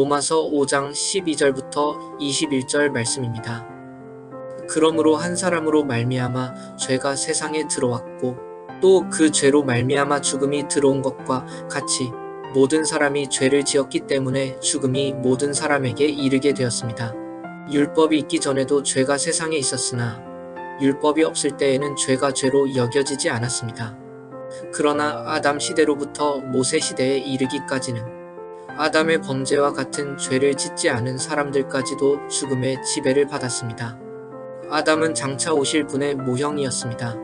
로마서 5장 12절부터 21절 말씀입니다. 그러므로 한 사람으로 말미암아 죄가 세상에 들어왔고 또 그 죄로 말미암아 죽음이 들어온 것과 같이 모든 사람이 죄를 지었기 때문에 죽음이 모든 사람에게 이르게 되었습니다. 율법이 있기 전에도 죄가 세상에 있었으나 율법이 없을 때에는 죄가 죄로 여겨지지 않았습니다. 그러나 아담 시대로부터 모세 시대에 이르기까지는 아담의 범죄와 같은 죄를 짓지 않은 사람들까지도 죽음의 지배를 받았습니다. 아담은 장차 오실 분의 모형이었습니다.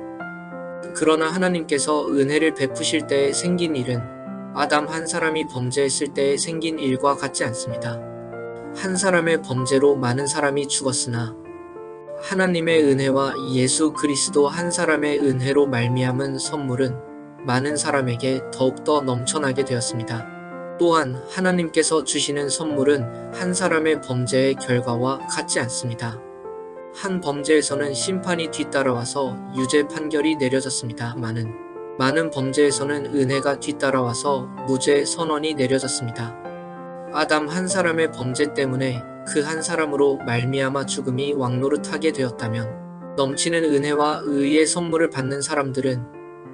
그러나 하나님께서 은혜를 베푸실 때에 생긴 일은 아담 한 사람이 범죄했을 때에 생긴 일과 같지 않습니다. 한 사람의 범죄로 많은 사람이 죽었으나 하나님의 은혜와 예수 그리스도 한 사람의 은혜로 말미암은 선물은 많은 사람에게 더욱더 넘쳐나게 되었습니다. 또한 하나님께서 주시는 선물은 한 사람의 범죄의 결과와 같지 않습니다. 한 범죄에서는 심판이 뒤따라와서 유죄 판결이 내려졌습니다. 많은 범죄에서는 은혜가 뒤따라와서 무죄 선언이 내려졌습니다. 아담 한 사람의 범죄 때문에 그 한 사람으로 말미암아 죽음이 왕노릇하게 되었다면 넘치는 은혜와 의의 선물을 받는 사람들은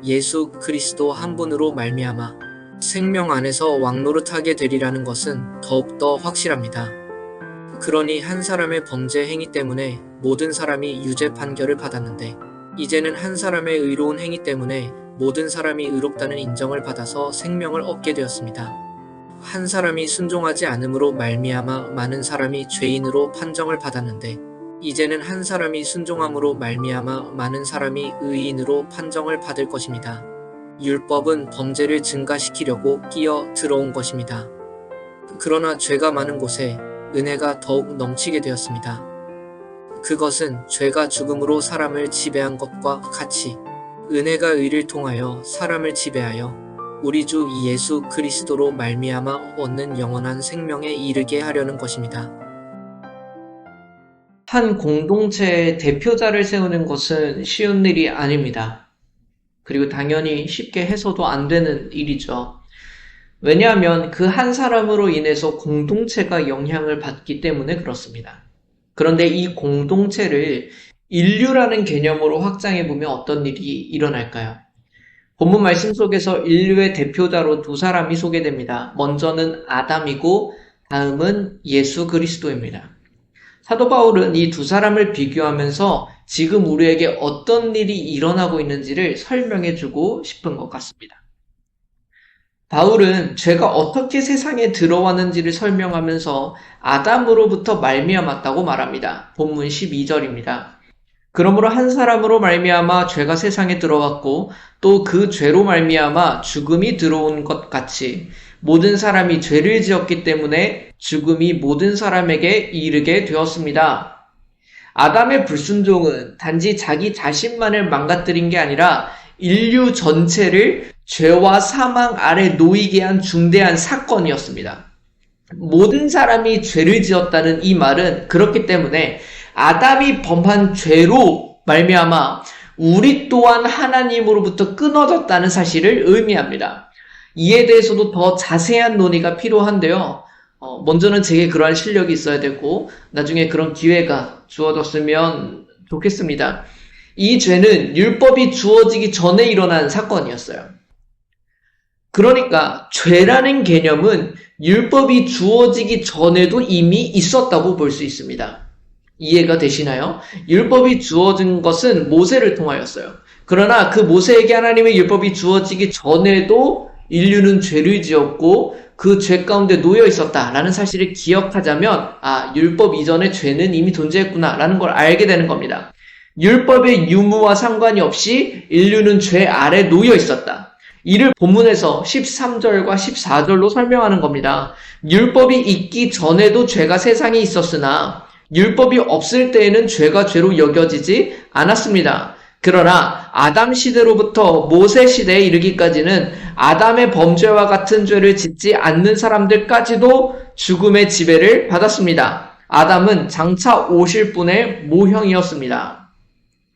예수 그리스도 한 분으로 말미암아 생명 안에서 왕노릇하게 되리라는 것은 더욱더 확실합니다. 그러니 한 사람의 범죄 행위 때문에 모든 사람이 유죄 판결을 받았는데 이제는 한 사람의 의로운 행위 때문에 모든 사람이 의롭다는 인정을 받아서 생명을 얻게 되었습니다. 한 사람이 순종하지 않음으로 말미암아 많은 사람이 죄인으로 판정을 받았는데 이제는 한 사람이 순종함으로 말미암아 많은 사람이 의인으로 판정을 받을 것입니다. 율법은 범죄를 증가시키려고 끼어 들어온 것입니다. 그러나 죄가 많은 곳에 은혜가 더욱 넘치게 되었습니다. 그것은 죄가 죽음으로 사람을 지배한 것과 같이 은혜가 의를 통하여 사람을 지배하여 우리 주 예수 그리스도로 말미암아 얻는 영원한 생명에 이르게 하려는 것입니다. 한 공동체의 대표자를 세우는 것은 쉬운 일이 아닙니다. 그리고 당연히 쉽게 해서도 안 되는 일이죠. 왜냐하면 그 한 사람으로 인해서 공동체가 영향을 받기 때문에 그렇습니다. 그런데 이 공동체를 인류라는 개념으로 확장해보면 어떤 일이 일어날까요? 본문 말씀 속에서 인류의 대표자로 두 사람이 소개됩니다. 먼저는 아담이고 다음은 예수 그리스도입니다. 사도 바울은 이 두 사람을 비교하면서 지금 우리에게 어떤 일이 일어나고 있는지를 설명해주고 싶은 것 같습니다. 바울은 죄가 어떻게 세상에 들어왔는지를 설명하면서 아담으로부터 말미암았다고 말합니다. 본문 12절입니다. 그러므로 한 사람으로 말미암아 죄가 세상에 들어왔고 또 그 죄로 말미암아 죽음이 들어온 것 같이 모든 사람이 죄를 지었기 때문에 죽음이 모든 사람에게 이르게 되었습니다. 아담의 불순종은 단지 자기 자신만을 망가뜨린 게 아니라 인류 전체를 죄와 사망 아래 놓이게 한 중대한 사건이었습니다. 모든 사람이 죄를 지었다는 이 말은 그렇기 때문에 아담이 범한 죄로 말미암아 우리 또한 하나님으로부터 끊어졌다는 사실을 의미합니다. 이에 대해서도 더 자세한 논의가 필요한데요. 먼저는 제게 그러한 실력이 있어야 되고 나중에 그런 기회가 주어졌으면 좋겠습니다. 이 죄는 율법이 주어지기 전에 일어난 사건이었어요. 그러니까 죄라는 개념은 율법이 주어지기 전에도 이미 있었다고 볼 수 있습니다. 이해가 되시나요? 율법이 주어진 것은 모세를 통하였어요. 그러나 그 모세에게 하나님의 율법이 주어지기 전에도 인류는 죄를 지었고 그 죄 가운데 놓여 있었다라는 사실을 기억하자면 율법 이전에 죄는 이미 존재했구나라는 걸 알게 되는 겁니다. 율법의 유무와 상관이 없이 인류는 죄 아래 놓여 있었다. 이를 본문에서 13절과 14절로 설명하는 겁니다. 율법이 있기 전에도 죄가 세상에 있었으나 율법이 없을 때에는 죄가 죄로 여겨지지 않았습니다. 그러나 아담 시대로부터 모세 시대에 이르기까지는 아담의 범죄와 같은 죄를 짓지 않는 사람들까지도 죽음의 지배를 받았습니다. 아담은 장차 오실 분의 모형이었습니다.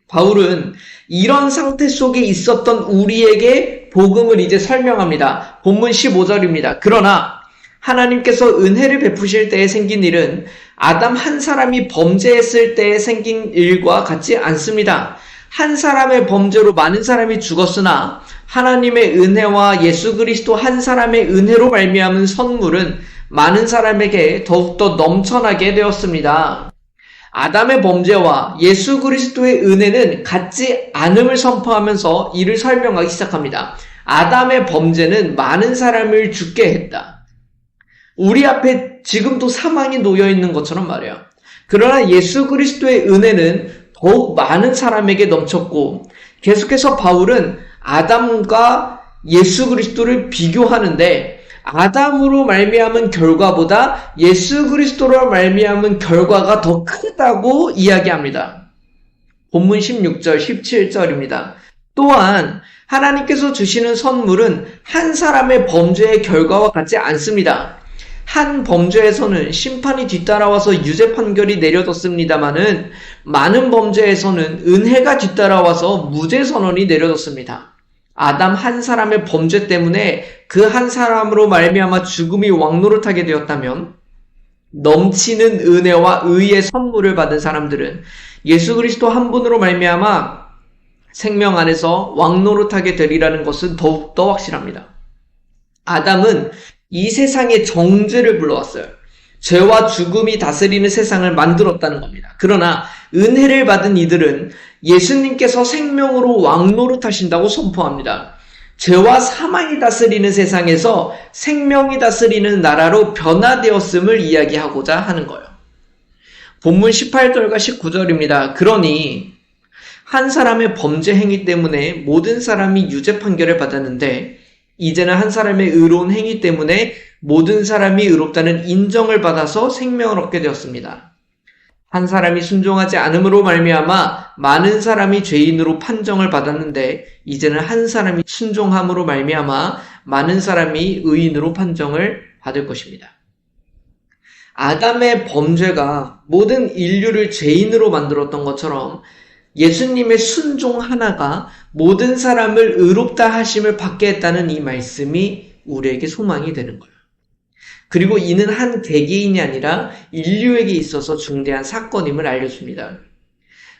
바울은 이런 상태 속에 있었던 우리에게 복음을 이제 설명합니다. 본문 15절입니다. 그러나 하나님께서 은혜를 베푸실 때에 생긴 일은 아담 한 사람이 범죄했을 때에 생긴 일과 같지 않습니다. 한 사람의 범죄로 많은 사람이 죽었으나 하나님의 은혜와 예수 그리스도 한 사람의 은혜로 말미암은 선물은 많은 사람에게 더욱더 넘쳐나게 되었습니다. 아담의 범죄와 예수 그리스도의 은혜는 같지 않음을 선포하면서 이를 설명하기 시작합니다. 아담의 범죄는 많은 사람을 죽게 했다. 우리 앞에 지금도 사망이 놓여 있는 것처럼 말이에요. 그러나 예수 그리스도의 은혜는 더욱 많은 사람에게 넘쳤고, 계속해서 바울은 아담과 예수 그리스도를 비교하는데 아담으로 말미암은 결과보다 예수 그리스도로 말미암은 결과가 더 크다고 이야기합니다. 본문 16절, 17절입니다. 또한 하나님께서 주시는 선물은 한 사람의 범죄의 결과와 같지 않습니다. 한 범죄에서는 심판이 뒤따라와서 유죄 판결이 내려졌습니다마는 많은 범죄에서는 은혜가 뒤따라와서 무죄 선언이 내려졌습니다. 아담 한 사람의 범죄 때문에 그 한 사람으로 말미암아 죽음이 왕노릇하게 되었다면 넘치는 은혜와 의의 선물을 받은 사람들은 예수 그리스도 한 분으로 말미암아 생명 안에서 왕노릇하게 되리라는 것은 더욱더 확실합니다. 아담은 이 세상의 정죄를 불러왔어요. 죄와 죽음이 다스리는 세상을 만들었다는 겁니다. 그러나 은혜를 받은 이들은 예수님께서 생명으로 왕노릇하신다고 선포합니다. 죄와 사망이 다스리는 세상에서 생명이 다스리는 나라로 변화되었음을 이야기하고자 하는 거예요. 본문 18절과 19절입니다. 그러니 한 사람의 범죄 행위 때문에 모든 사람이 유죄 판결을 받았는데 이제는 한 사람의 의로운 행위 때문에 모든 사람이 의롭다는 인정을 받아서 생명을 얻게 되었습니다. 한 사람이 순종하지 않음으로 말미암아 많은 사람이 죄인으로 판정을 받았는데 이제는 한 사람이 순종함으로 말미암아 많은 사람이 의인으로 판정을 받을 것입니다. 아담의 범죄가 모든 인류를 죄인으로 만들었던 것처럼 예수님의 순종 하나가 모든 사람을 의롭다 하심을 받게 했다는 이 말씀이 우리에게 소망이 되는 거예요. 그리고 이는 한 개개인이 아니라 인류에게 있어서 중대한 사건임을 알려줍니다.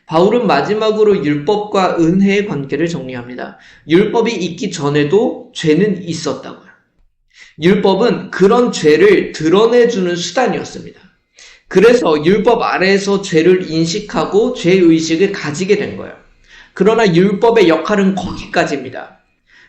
바울은 마지막으로 율법과 은혜의 관계를 정리합니다. 율법이 있기 전에도 죄는 있었다고요. 율법은 그런 죄를 드러내주는 수단이었습니다. 그래서 율법 아래에서 죄를 인식하고 죄의식을 가지게 된 거예요. 그러나 율법의 역할은 거기까지입니다.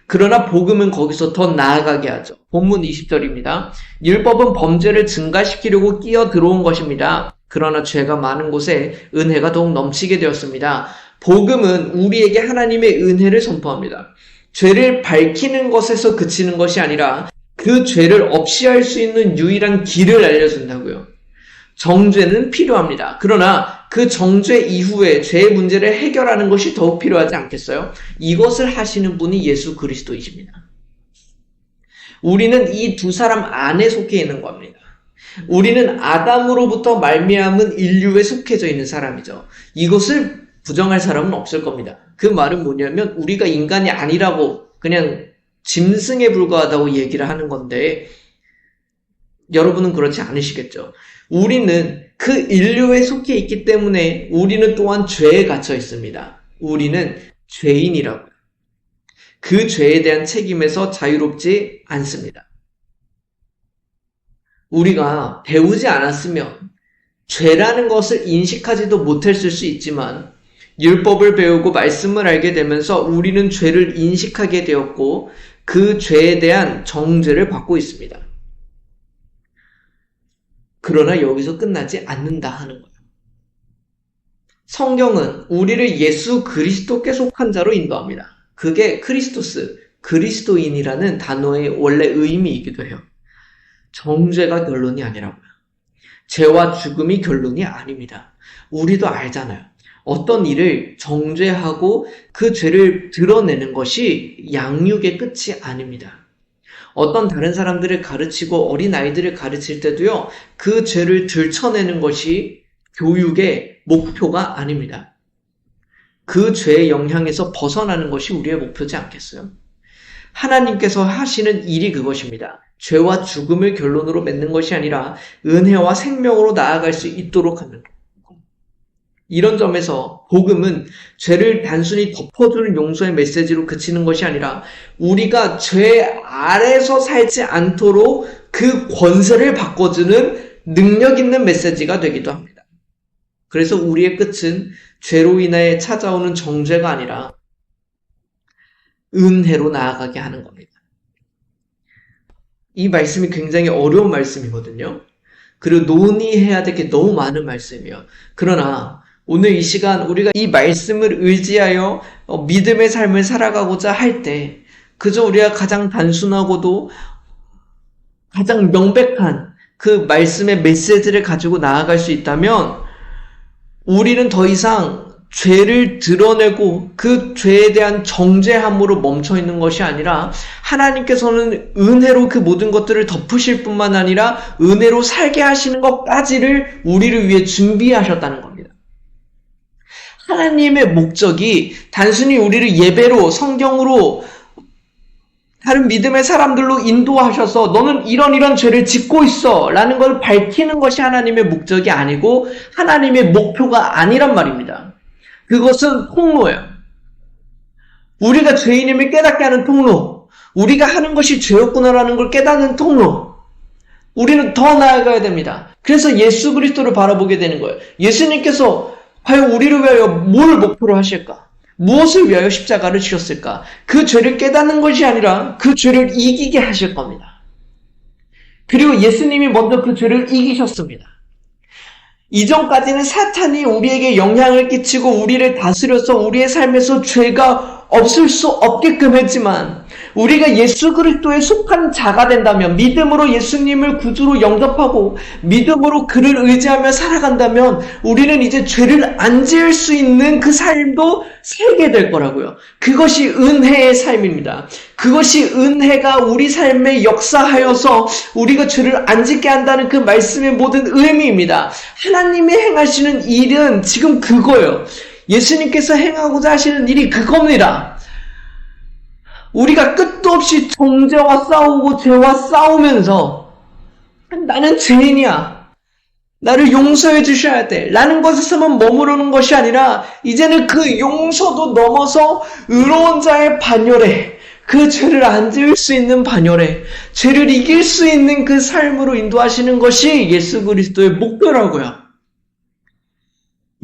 그러나 복음은 거기서 더 나아가게 하죠. 본문 20절입니다. 율법은 범죄를 증가시키려고 끼어 들어온 것입니다. 그러나 죄가 많은 곳에 은혜가 더욱 넘치게 되었습니다. 복음은 우리에게 하나님의 은혜를 선포합니다. 죄를 밝히는 것에서 그치는 것이 아니라 그 죄를 없이 할 수 있는 유일한 길을 알려준다고요. 정죄는 필요합니다. 그러나 그 정죄 이후에 죄의 문제를 해결하는 것이 더욱 필요하지 않겠어요? 이것을 하시는 분이 예수 그리스도이십니다. 우리는 이 두 사람 안에 속해 있는 겁니다. 우리는 아담으로부터 말미암은 인류에 속해져 있는 사람이죠. 이것을 부정할 사람은 없을 겁니다. 그 말은 뭐냐면 우리가 인간이 아니라고 그냥 짐승에 불과하다고 얘기를 하는 건데 여러분은 그렇지 않으시겠죠? 우리는 그 인류에 속해 있기 때문에 우리는 또한 죄에 갇혀 있습니다. 우리는 죄인이라고요. 그 죄에 대한 책임에서 자유롭지 않습니다. 우리가 배우지 않았으면 죄라는 것을 인식하지도 못했을 수 있지만 율법을 배우고 말씀을 알게 되면서 우리는 죄를 인식하게 되었고 그 죄에 대한 정죄를 받고 있습니다. 그러나 여기서 끝나지 않는다 하는 거예요. 성경은 우리를 예수 그리스도께 속한 자로 인도합니다. 그게 크리스토스, 그리스도인이라는 단어의 원래 의미이기도 해요. 정죄가 결론이 아니라고요. 죄와 죽음이 결론이 아닙니다. 우리도 알잖아요. 어떤 일을 정죄하고 그 죄를 드러내는 것이 양육의 끝이 아닙니다. 어떤 다른 사람들을 가르치고 어린아이들을 가르칠 때도요, 그 죄를 들춰내는 것이 교육의 목표가 아닙니다. 그 죄의 영향에서 벗어나는 것이 우리의 목표지 않겠어요? 하나님께서 하시는 일이 그것입니다. 죄와 죽음을 결론으로 맺는 것이 아니라 은혜와 생명으로 나아갈 수 있도록 하는 것. 이런 점에서 복음은 죄를 단순히 덮어주는 용서의 메시지로 그치는 것이 아니라 우리가 죄 아래서 살지 않도록 그 권세를 바꿔주는 능력 있는 메시지가 되기도 합니다. 그래서 우리의 끝은 죄로 인하여 찾아오는 정죄가 아니라 은혜로 나아가게 하는 겁니다. 이 말씀이 굉장히 어려운 말씀이거든요. 그리고 논의해야 될 게 너무 많은 말씀이에요. 그러나 오늘 이 시간 우리가 이 말씀을 의지하여 믿음의 삶을 살아가고자 할 때 그저 우리가 가장 단순하고도 가장 명백한 그 말씀의 메시지를 가지고 나아갈 수 있다면 우리는 더 이상 죄를 드러내고 그 죄에 대한 정죄함으로 멈춰 있는 것이 아니라 하나님께서는 은혜로 그 모든 것들을 덮으실 뿐만 아니라 은혜로 살게 하시는 것까지를 우리를 위해 준비하셨다는 겁니다. 하나님의 목적이 단순히 우리를 예배로 성경으로 다른 믿음의 사람들로 인도하셔서 너는 이런 죄를 짓고 있어 라는 걸 밝히는 것이 하나님의 목적이 아니고 하나님의 목표가 아니란 말입니다. 그것은 통로예요. 우리가 죄인임을 깨닫게 하는 통로, 우리가 하는 것이 죄였구나라는 걸 깨닫는 통로. 우리는 더 나아가야 됩니다. 그래서 예수 그리스도를 바라보게 되는 거예요. 예수님께서 과연 우리를 위하여 뭘 목표로 하실까? 무엇을 위하여 십자가를 지셨을까? 그 죄를 깨닫는 것이 아니라 그 죄를 이기게 하실 겁니다. 그리고 예수님이 먼저 그 죄를 이기셨습니다. 이전까지는 사탄이 우리에게 영향을 끼치고 우리를 다스려서 우리의 삶에서 죄가 없을 수 없게끔 했지만 우리가 예수 그리스도에 속한 자가 된다면 믿음으로 예수님을 구주로 영접하고 믿음으로 그를 의지하며 살아간다면 우리는 이제 죄를 안 지을 수 있는 그 삶도 살게 될 거라고요. 그것이 은혜의 삶입니다. 그것이 은혜가 우리 삶에 역사하여서 우리가 죄를 안 짓게 한다는 그 말씀의 모든 의미입니다. 하나님이 행하시는 일은 지금 그거예요. 예수님께서 행하고자 하시는 일이 그겁니다. 우리가 끝도 없이 정죄와 싸우고 죄와 싸우면서 나는 죄인이야. 나를 용서해 주셔야 돼. 라는 것에서만 머무르는 것이 아니라 이제는 그 용서도 넘어서 의로운 자의 반열에 그 죄를 안 지을 수 있는 반열에 죄를 이길 수 있는 그 삶으로 인도하시는 것이 예수 그리스도의 목표라고요.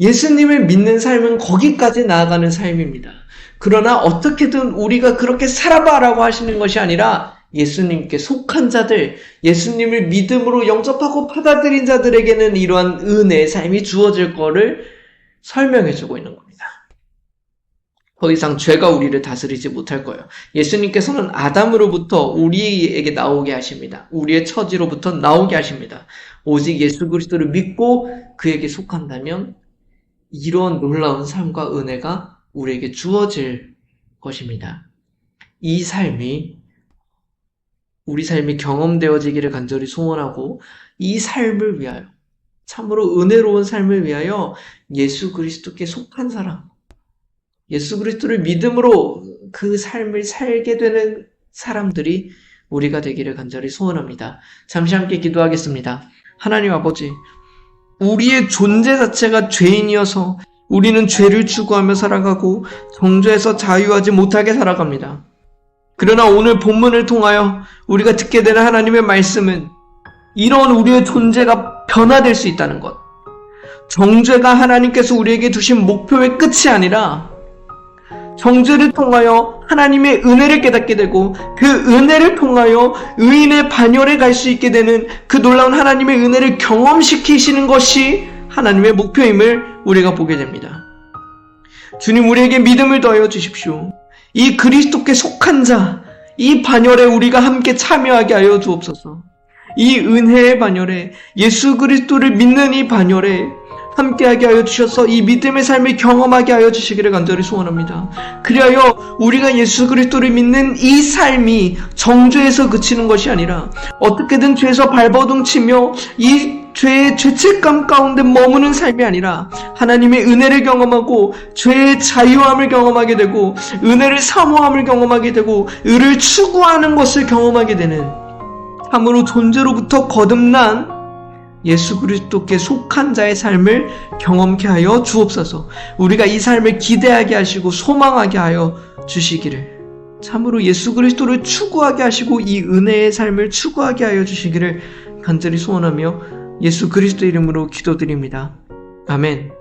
예수님을 믿는 삶은 거기까지 나아가는 삶입니다. 그러나 어떻게든 우리가 그렇게 살아봐라고 하시는 것이 아니라 예수님께 속한 자들, 예수님을 믿음으로 영접하고 받아들인 자들에게는 이러한 은혜의 삶이 주어질 거를 설명해주고 있는 겁니다. 더 이상 죄가 우리를 다스리지 못할 거예요. 예수님께서는 아담으로부터 우리에게 나오게 하십니다. 우리의 처지로부터 나오게 하십니다. 오직 예수 그리스도를 믿고 그에게 속한다면 이런 놀라운 삶과 은혜가 우리에게 주어질 것입니다. 이 삶이 우리 삶이 경험되어지기를 간절히 소원하고 이 삶을 위하여 참으로 은혜로운 삶을 위하여 예수 그리스도께 속한 사람, 예수 그리스도를 믿음으로 그 삶을 살게 되는 사람들이 우리가 되기를 간절히 소원합니다. 잠시 함께 기도하겠습니다. 하나님 아버지, 우리의 존재 자체가 죄인이어서 우리는 죄를 추구하며 살아가고 정죄에서 자유하지 못하게 살아갑니다. 그러나 오늘 본문을 통하여 우리가 듣게 되는 하나님의 말씀은 이런 우리의 존재가 변화될 수 있다는 것. 정죄가 하나님께서 우리에게 두신 목표의 끝이 아니라 정죄를 통하여 하나님의 은혜를 깨닫게 되고 그 은혜를 통하여 의인의 반열에 갈 수 있게 되는 그 놀라운 하나님의 은혜를 경험시키시는 것이 하나님의 목표임을 우리가 보게 됩니다. 주님, 우리에게 믿음을 더하여 주십시오. 이 그리스도께 속한 자, 이 반열에 우리가 함께 참여하게 하여 주옵소서. 이 은혜의 반열에, 예수 그리스도를 믿는 이 반열에 함께하게 하여 주셔서 이 믿음의 삶을 경험하게 하여 주시기를 간절히 소원합니다. 그리하여 우리가 예수 그리스도를 믿는 이 삶이 정죄에서 그치는 것이 아니라 어떻게든 죄에서 발버둥치며 이 죄의 죄책감 가운데 머무는 삶이 아니라 하나님의 은혜를 경험하고 죄의 자유함을 경험하게 되고 은혜를 사모함을 경험하게 되고 의를 추구하는 것을 경험하게 되는 참으로 존재로부터 거듭난 예수 그리스도께 속한 자의 삶을 경험케 하여 주옵소서. 우리가 이 삶을 기대하게 하시고 소망하게 하여 주시기를, 참으로 예수 그리스도를 추구하게 하시고 이 은혜의 삶을 추구하게 하여 주시기를 간절히 소원하며 예수 그리스도 이름으로 기도드립니다. 아멘.